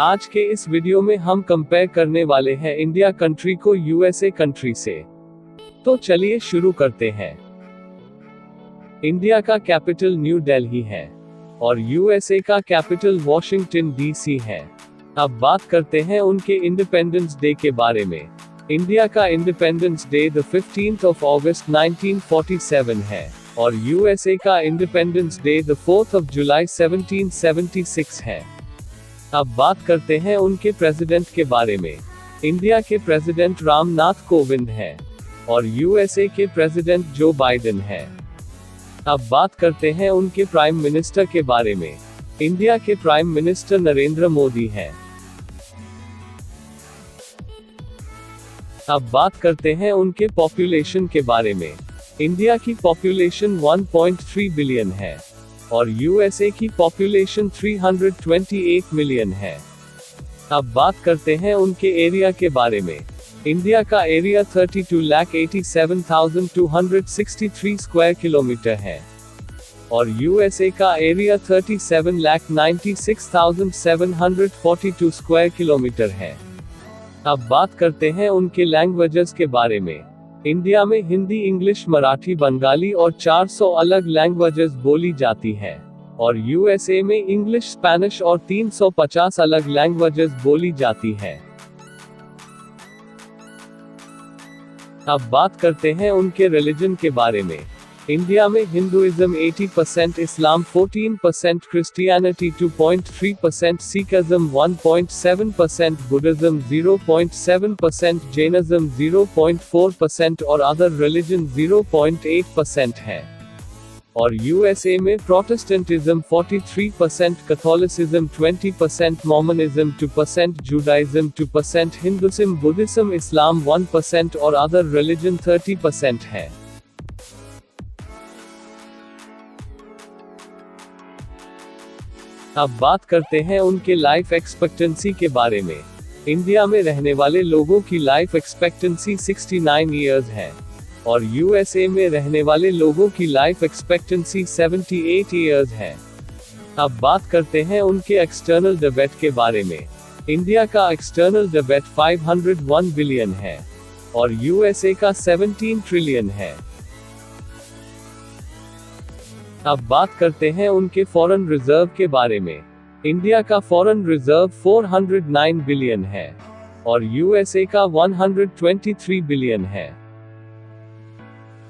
आज के इस वीडियो में हम कंपेयर करने वाले हैं इंडिया कंट्री को यूएसए कंट्री से। तो चलिए शुरू करते हैं। इंडिया का कैपिटल न्यू दिल्ली है और यूएसए का कैपिटल वॉशिंगटन डीसी है। अब बात करते हैं उनके इंडिपेंडेंस डे के बारे में। इंडिया का independence day the 15th of August 1947 है और यूएसए का independence day the 4th of July 1776 है। अब बात करते हैं उनके प्रेसिडेंट के बारे में। इंडिया के प्रेसिडेंट रामनाथ कोविंद हैं और यूएसए के प्रेसिडेंट जो बाइडेन हैं। अब बात करते हैं उनके प्राइम मिनिस्टर के बारे में। इंडिया के प्राइम मिनिस्टर नरेंद्र मोदी हैं। अब बात करते हैं उनके पॉपुलेशन के बारे में। इंडिया की पॉपुलेशन 1.3 बिलियन है और यूएसए की पॉपुलेशन 328 मिलियन है। अब बात करते हैं उनके एरिया के बारे में। इंडिया का एरिया 32,87,263 स्क्वायर किलोमीटर है और यूएसए का एरिया 37,96,742 स्क्वायर किलोमीटर है। अब बात करते हैं उनके लैंग्वेजेस के बारे में। इंडिया में हिंदी, इंग्लिश, मराठी, बंगाली और 400 अलग लैंग्वेजेस बोली जाती हैं और यूएसए में इंग्लिश, स्पेनिश और 350 अलग लैंग्वेजेस बोली जाती हैं। अब बात करते हैं उनके रिलीजन के बारे में। इंडिया में हिंदुइज्म 80%, इस्लाम 14%, क्रिश्चियनिटी 2.3%, सिखिज्म 1.7%, बुद्धिज्म 0.7%, जैनिज्म 0.4% और अदर रिलीजन 0.8% है। और यूएसए में Protestantism 43%, Catholicism 20%, Mormonism 2%, Judaism 2%, Hinduism, Buddhism, इस्लाम 1% और अदर रिलीजन 30% है। अब बात करते हैं उनके लाइफ एक्सपेक्टेंसी के बारे में। इंडिया में रहने वाले लोगों की लाइफ एक्सपेक्टेंसी 69 इयर्स है और यूएसए में रहने वाले लोगों की लाइफ एक्सपेक्टेंसी 78 इयर्स है। अब बात करते हैं उनके एक्सटर्नल डेब्ट के बारे में। इंडिया का एक्सटर्नल डेब्ट 501 बिलियन है और यूएसए का 17 ट्रिलियन है। अब बात करते हैं उनके फॉरेन रिजर्व के बारे में। इंडिया का फॉरेन रिजर्व 409 बिलियन है और यूएसए का 123 बिलियन है।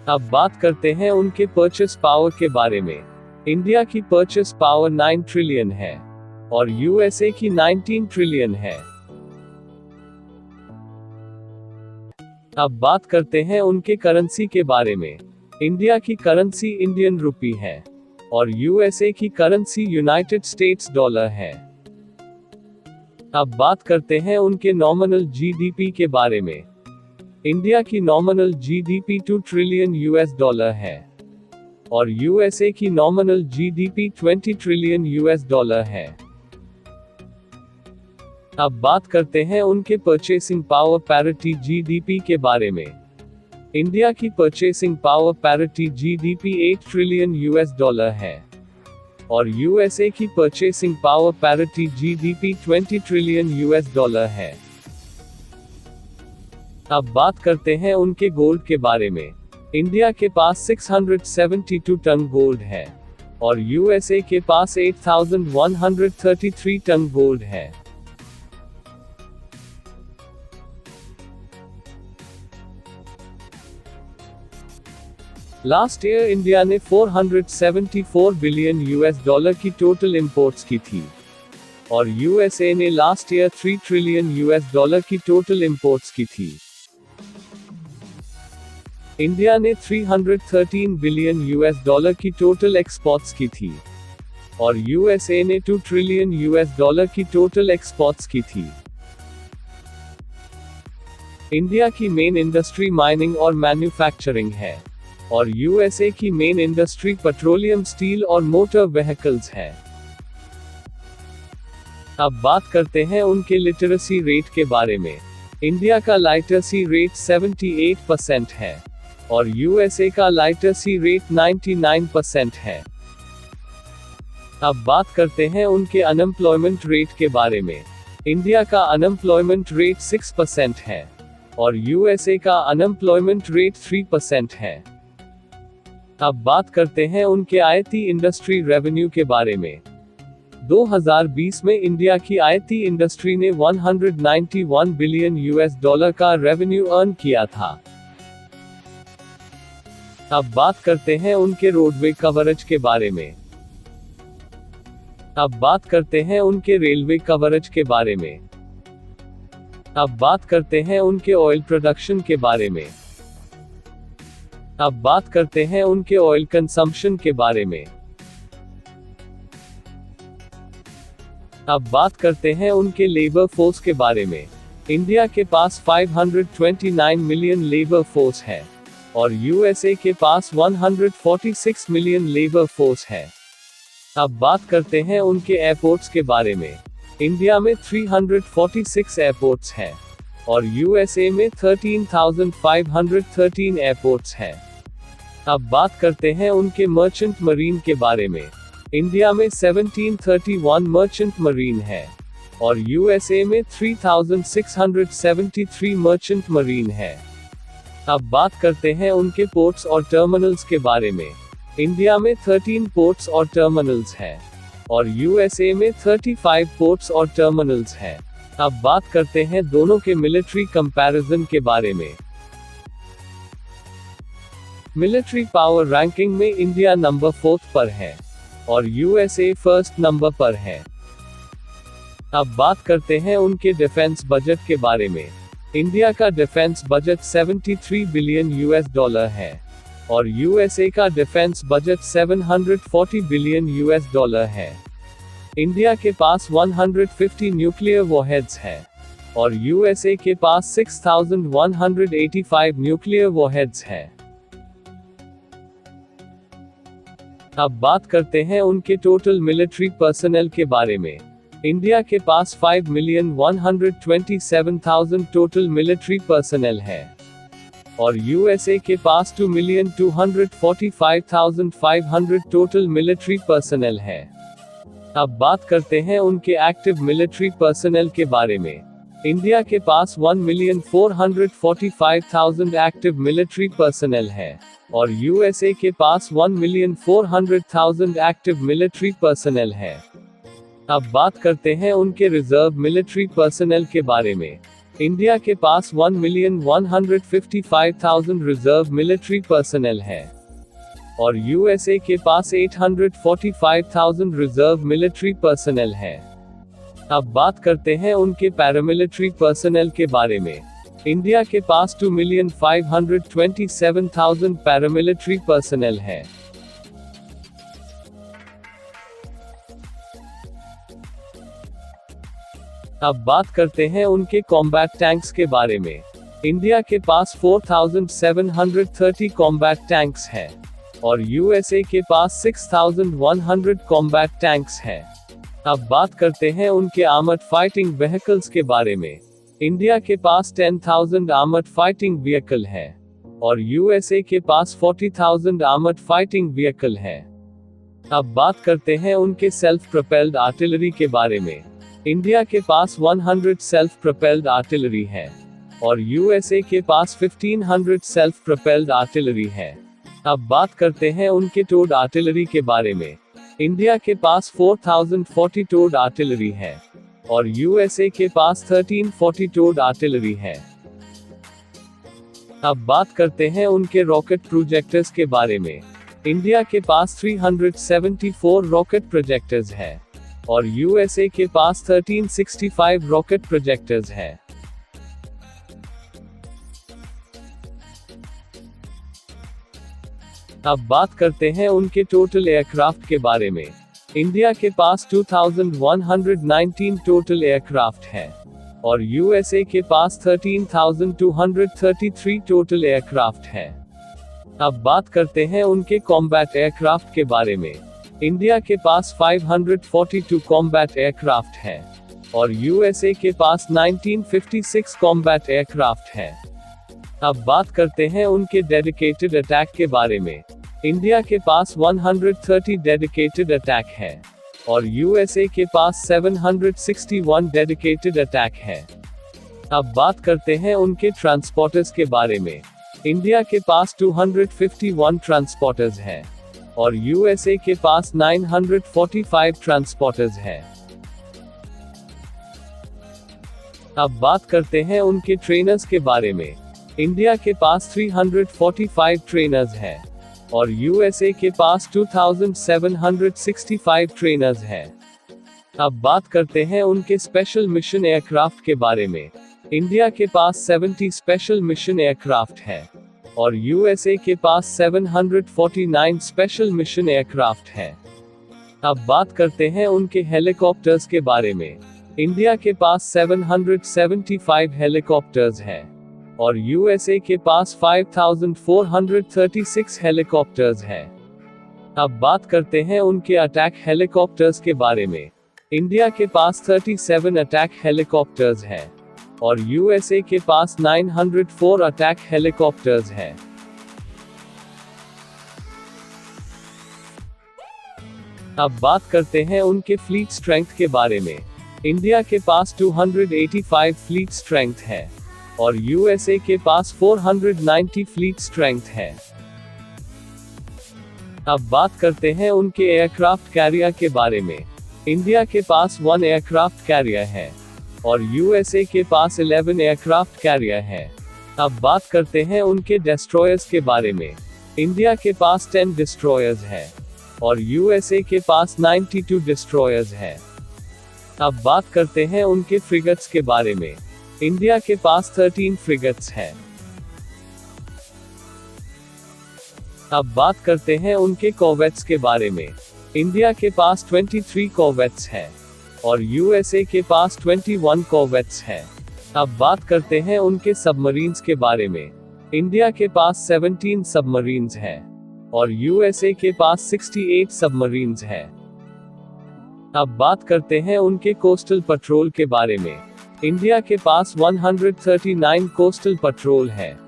अब बात करते हैं उनके परचेस पावर के बारे में। इंडिया की परचेस पावर 9 ट्रिलियन है और यूएसए की 19 ट्रिलियन है। अब बात करते हैं उनके करेंसी के बारे में। इंडिया की करेंसी इंडियन रुपी है और यूएसए की करेंसी यूनाइटेड स्टेट्स डॉलर है। अब बात करते हैं उनके नॉमिनल जीडीपी के बारे में। इंडिया की nominal GDP 2 trillion US dollar है और यूएसए की nominal GDP 20 trillion US dollar है। अब बात करते हैं उनके परचेसिंग पावर पैरिटी जीडीपी के बारे में। इंडिया की purchasing power parity GDP 8 trillion US dollar है और यूएसए की purchasing power parity GDP 20 trillion US dollar है। अब बात करते हैं उनके गोल्ड के बारे में। इंडिया के पास 672 टन गोल्ड है और यूएसए के पास 8133 टन गोल्ड है। लास्ट ईयर इंडिया ने 474 बिलियन यूएस डॉलर की टोटल इंपोर्ट्स की थी और यूएसए ने last year 3 trillion US dollar की टोटल इंपोर्ट्स की थी। इंडिया ने 313 बिलियन यूएस डॉलर की टोटल एक्सपोर्ट्स की थी और यूएसए ने 2 ट्रिलियन यूएस डॉलर की टोटल एक्सपोर्ट्स की थी। इंडिया की मेन इंडस्ट्री माइनिंग और मैन्युफैक्चरिंग है और यूएसए की मेन इंडस्ट्री पेट्रोलियम, स्टील और मोटर व्हीकल्स है। अब बात करते हैं उनके लिटरेसी रेट के बारे में। इंडिया का लिटरेसी रेट 78% है और यूएसए का लिटरेसी रेट 99% है। अब बात करते हैं उनके अनएम्प्लॉयमेंट रेट के बारे में। इंडिया का अनएम्प्लॉयमेंट रेट 6% है और यूएसए का अनएम्प्लॉयमेंट रेट 3% है। अब बात करते हैं उनके आईटी इंडस्ट्री रेवेन्यू के बारे में। 2020 में इंडिया की आईटी इंडस्ट्री ने 191 बिलियन यूएस डॉलर का रेवेन्यू अर्न किया था। अब बात करते हैं उनके रोडवे कवरेज के बारे में। अब बात करते हैं उनके रेलवे कवरेज के बारे में। अब बात करते हैं उनके ऑयल प्रोडक्शन के बारे में। अब बात करते हैं उनके ऑयल कंजम्पशन के बारे में। अब बात करते हैं उनके लेबर फोर्स के बारे में। इंडिया के पास 529 मिलियन लेबर फोर्स है और यूएसए के पास 146 मिलियन लेबर फोर्स है। अब बात करते हैं उनके एयरपोर्ट्स के बारे में। इंडिया में 346 एयरपोर्ट्स हैं और यूएसए में 13,513 एयरपोर्ट्स हैं। अब बात करते हैं उनके मर्चेंट मरीन के बारे में। इंडिया में 1731 मर्चेंट मरीन है और यूएसए में 3673 मर्चेंट मरीन है। अब बात करते हैं उनके पोर्ट्स और टर्मिनल्स के बारे में। इंडिया में 13 पोर्ट्स और टर्मिनल्स हैं और यूएसए में 35 पोर्ट्स और टर्मिनल्स हैं। अब बात करते हैं दोनों के मिलिट्री कंपैरिजन के बारे में। मिलिट्री पावर रैंकिंग में इंडिया नंबर 4 पर है और यूएसए फर्स्ट नंबर पर है। अब बात करते हैं उनके डिफेंस बजट के बारे में। इंडिया का defence budget 73 billion US dollar है और यूएसए का defence budget 740 billion US dollar है। इंडिया के पास 150 न्यूक्लियर वॉरहेड्स हैं और यूएसए के पास 6185 न्यूक्लियर वॉरहेड्स हैं। अब बात करते हैं उनके टोटल मिलिट्री पर्सनल के बारे में। इंडिया के पास 5,127,000 टोटल मिलिट्री पर्सनल है और यूएसए के पास 2,245,500 टोटल मिलिट्री पर्सनल है। अब बात करते हैं उनके एक्टिव मिलिट्री पर्सनल के बारे में। इंडिया के पास 1,445,000 एक्टिव मिलिट्री पर्सनल है और यूएसए के पास 1,400,000 एक्टिव मिलिट्री पर्सनल है। अब बात करते हैं उनके रिजर्व मिलिट्री पर्सनल के बारे में। इंडिया के पास 1,155,000 रिजर्व मिलिट्री पर्सनल है और यूएसए के पास 845,000 रिजर्व मिलिट्री पर्सनल है। अब बात करते हैं उनके पैरामिलिट्री पर्सनल के बारे में। इंडिया के पास 2,527,000 पैरामिलिट्री पर्सनल है। अब बात करते हैं उनके कॉम्बैट टैंक्स के बारे में। इंडिया के पास 4,730 कॉम्बैट टैंक्स हैं और यूएसए के पास 6,100 कॉम्बैट टैंक्स हैं। अब बात करते हैं उनके आर्मर्ड फाइटिंग व्हीकल्स के बारे में। इंडिया के पास 10,000 आर्मर्ड फाइटिंग व्हीकल है और यूएसए के पास 40,000 आर्मर्ड फाइटिंग व्हीकल है। अब बात करते हैं उनके सेल्फ प्रोपेल्ड आर्टिलरी के बारे में। इंडिया के पास 100 सेल्फ प्रोपेल्ड आर्टिलरी है और यूएसए के पास 1500 सेल्फ प्रोपेल्ड आर्टिलरी है। अब बात करते हैं उनके टोड आर्टिलरी के बारे में। इंडिया के पास 4040 टोड आर्टिलरी है और यूएसए के पास 1340 टोड आर्टिलरी है। अब बात करते हैं उनके रॉकेट प्रोजेक्टर्स के बारे में। इंडिया के पास 374 रॉकेट प्रोजेक्टर्स है और यूएसए के पास 1365 रॉकेट प्रोजेक्टर्स है। अब बात करते हैं उनके टोटल एयरक्राफ्ट के बारे में। इंडिया के पास 2119 टोटल एयरक्राफ्ट है और यूएसए के पास 13,233 टोटल एयरक्राफ्ट है। अब बात करते हैं उनके कॉम्बैट एयरक्राफ्ट के बारे में। इंडिया के पास 542 कॉम्बैट एयरक्राफ्ट है और यूएसए के पास 1956 कॉम्बैट एयरक्राफ्ट है। अब बात करते हैं उनके डेडिकेटेड अटैक के बारे में। इंडिया के पास 130 डेडिकेटेड अटैक है और यूएसए के पास 761 डेडिकेटेड अटैक हैं। अब बात करते हैं उनके ट्रांसपोर्टर्स के बारे में। इंडिया के पास 251 ट्रांसपोर्टर्स हैं और यूएसए के पास 945 ट्रांसपोर्टर्स हैं। अब बात करते हैं उनके ट्रेनर्स के बारे में। इंडिया के पास 345 ट्रेनर्स हैं और यूएसए के पास 2765 ट्रेनर्स हैं। अब बात करते हैं उनके स्पेशल मिशन एयरक्राफ्ट के बारे में। इंडिया के पास 70 स्पेशल मिशन एयरक्राफ्ट हैं और यूएसए के पास 749 स्पेशल मिशन एयरक्राफ्ट हैं। अब बात करते हैं उनके हेलीकॉप्टर्स के बारे में। इंडिया के पास 775 हेलीकॉप्टर्स हैं और यूएसए के पास 5436 हेलीकॉप्टर्स हैं। अब बात करते हैं उनके अटैक हेलीकॉप्टर्स के बारे में। इंडिया के पास 37 अटैक हेलीकॉप्टर्स हैं और यूएसए के पास 904 अटैक हेलीकॉप्टर्स हैं। अब बात करते हैं उनके फ्लीट स्ट्रेंथ के बारे में। इंडिया के पास 285 फ्लीट स्ट्रेंथ है और यूएसए के पास 490 फ्लीट स्ट्रेंथ है। अब बात करते हैं उनके एयरक्राफ्ट कैरियर के बारे में। इंडिया के पास 1 एयरक्राफ्ट कैरियर है और यूएसए के पास 11 एयरक्राफ्ट कैरियर है। अब बात करते हैं उनके डिस्ट्रॉयर्स के बारे में। इंडिया के पास 10 डिस्ट्रॉयर्स हैं और यूएसए के पास 92 डिस्ट्रॉयर्स हैं। अब बात करते हैं उनके फ्रिगेट्स के बारे में। इंडिया के पास 13 फ्रिगेट्स हैं। अब बात करते हैं उनके कॉर्वेट्स के बारे में। इंडिया के पास 23 कॉर्वेट्स हैं और यूएसए के पास 21 कॉर्वेट्स हैं। अब बात करते हैं उनके सबमरीन्स के बारे में। इंडिया के पास 17 सबमरीन्स हैं और यूएसए के पास 68 सबमरीन्स हैं। अब बात करते हैं उनके कोस्टल पेट्रोल के बारे में। इंडिया के पास 139 कोस्टल पेट्रोल है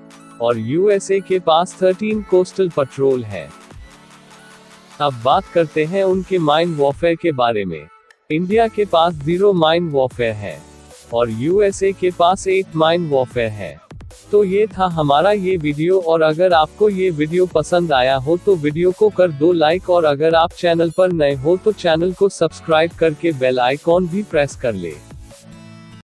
और यूएसए के पास 13 कोस्टल पेट्रोल है। अब बात करते हैं उनके माइन वॉरफेयर के बारे में। इंडिया के पास 0 माइन वॉरफेयर है और यूएसए के पास 8 माइन वॉरफेयर है। तो ये था हमारा ये वीडियो, और अगर आपको ये वीडियो पसंद आया हो तो वीडियो को कर दो लाइक, और अगर आप चैनल पर नए हो तो चैनल को सब्सक्राइब करके बेल आइकॉन भी प्रेस कर ले।